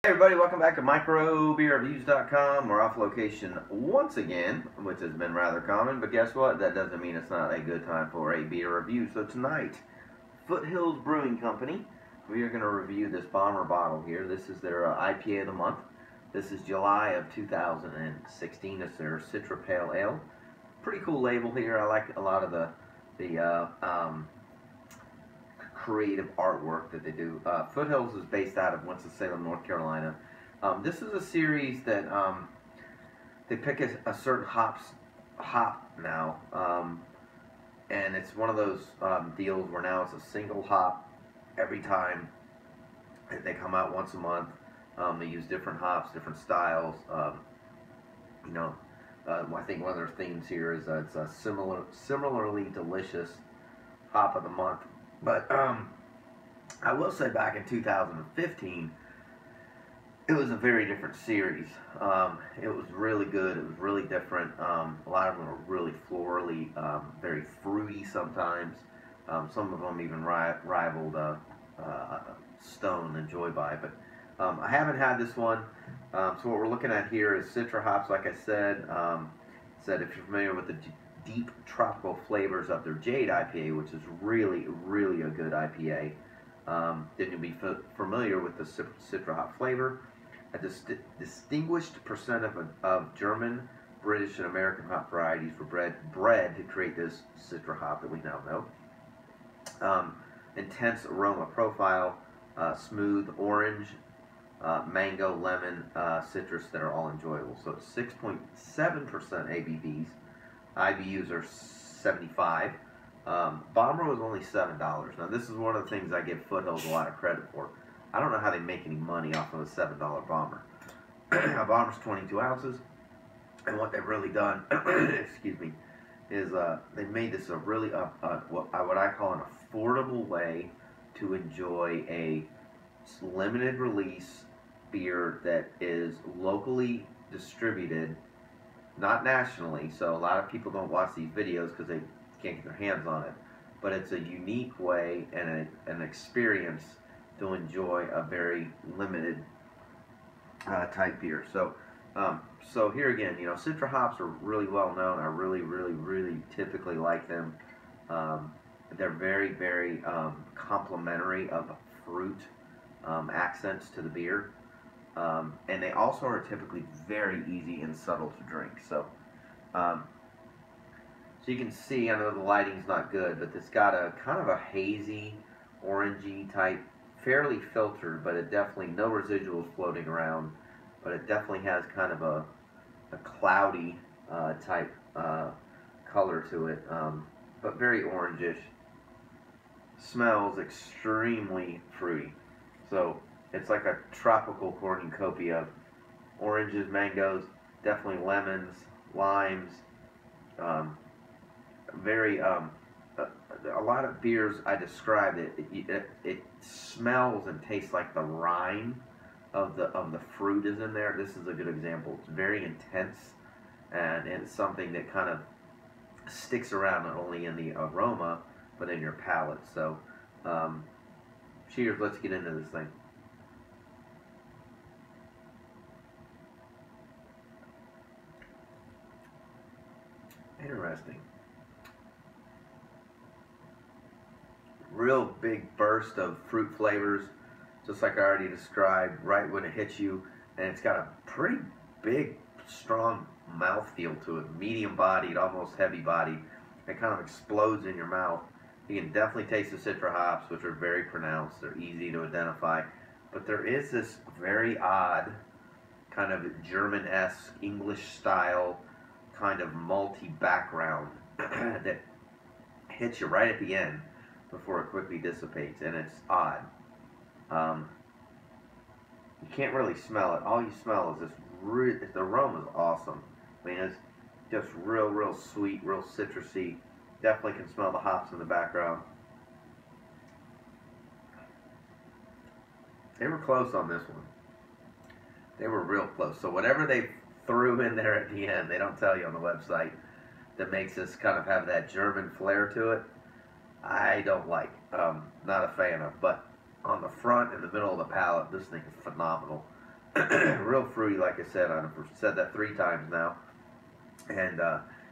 Hey everybody, welcome back to microbeerreviews.com. We're off location once again, which has been rather common, but guess what? That doesn't mean it's not a good time for a beer review. So tonight, Foothills Brewing Company, we are going to review this bomber bottle here. This is their IPA of the month. This is July of 2016. It's their Citra Pale Ale. Pretty cool label here. I like a lot of the creative artwork that they do. Foothills is based out of Winston-Salem, North Carolina. This is a series that they pick a certain hop now, and it's one of those deals where now it's a single hop every time. They come out once a month. They use different hops, different styles. I think one of their themes here is it's a similarly delicious hop of the month. But I will say back in 2015, it was a very different series. It was really good. It was really different. A lot of them were really florally, very fruity sometimes. Some of them even rivaled Stone and Joy By. But I haven't had this one. So what we're looking at here is Citra hops, like I said. If you're familiar with the deep tropical flavors of their Jade IPA, which is really a good IPA. Then you'll be familiar with the Citra hop flavor. A distinguished percent of German, British, and American hop varieties were bred to create this Citra hop that we now know. Intense aroma profile, smooth orange, mango, lemon, citrus that are all enjoyable. So it's 6.7% ABVs. IBUs are 75. Bomber was only $7. Now this is one of the things I give Foothills a lot of credit for. I don't know how they make any money off of a $7 bomber. A bomber's 22 ounces, and what they've really done, excuse me, is they made this a really what I call an affordable way to enjoy a limited release beer that is locally distributed. Not nationally, so a lot of people don't watch these videos because they can't get their hands on it. But it's a unique way and an experience to enjoy a very limited type beer. So, so here again, Citra hops are really well known. I really typically like them. They're very complimentary of fruit accents to the beer. And they also are typically very easy and subtle to drink. So, so you can see, I know the lighting's not good, but it's got a kind of a hazy, orangey type, fairly filtered, but it definitely, no residuals floating around, but it definitely has kind of a cloudy type color to it, but very orangish. Smells extremely fruity. So, it's like a tropical cornucopia of oranges, mangoes, definitely lemons, limes. A lot of beers I described it smells and tastes like the rind of the fruit is in there. This is a good example. It's very intense, and it's something that kind of sticks around not only in the aroma but in your palate. So, cheers. Let's get into this thing. Interesting. Real big burst of fruit flavors, just like I already described, right when it hits you, and it's got a pretty big, strong mouthfeel to it. Medium-bodied, almost heavy-bodied. It kind of explodes in your mouth. You can definitely taste the Citra hops, which are very pronounced. They're easy to identify. But there is this very odd, kind of German-esque, English-style, kind of malty background that hits you right at the end before it quickly dissipates, and it's odd. You can't really smell it. All you smell is this. The aroma is awesome. I mean, it's just real sweet, real citrusy. Definitely can smell the hops in the background. They were close on this one. They were real close. So whatever they threw in there at the end, they don't tell you on the website, that makes this kind of have that German flair to it, I don't like. Not a fan of. But on the front, in the middle of the palate, this thing is phenomenal. Real fruity, like I said. I've said that 3 times now. And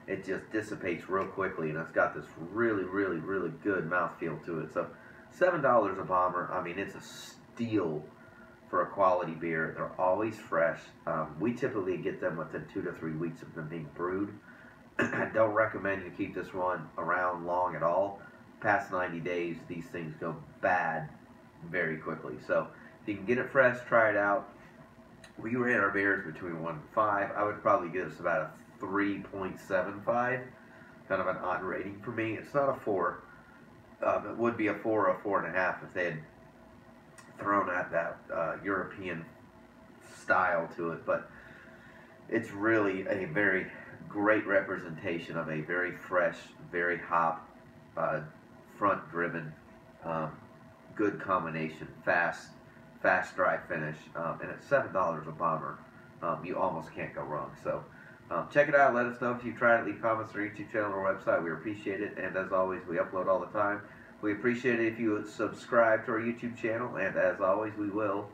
it just dissipates real quickly, and it's got this really, really, really good mouthfeel to it. So $7 a bomber. I mean, it's a steal for a quality beer. They're always fresh. We typically get them within 2 to 3 weeks of them being brewed. I don't recommend you keep this one around long at all. Past 90 days, these things go bad very quickly. So if you can get it fresh, try it out. We rate our beers between 1 and 5. I would probably give this about a 3.75. Kind of an odd rating for me. It's not a 4. It would be a 4 or a 4.5 if they had thrown at that European style to it. But it's really a very great representation of a very fresh, very hop, front-driven, good combination, fast dry finish, and at $7 a bomber, you almost can't go wrong. So check it out. Let us know if you've tried it. Leave comments on our YouTube channel or website. We appreciate it. And as always, we upload all the time. We appreciate it if you would subscribe to our YouTube channel. And as always, we will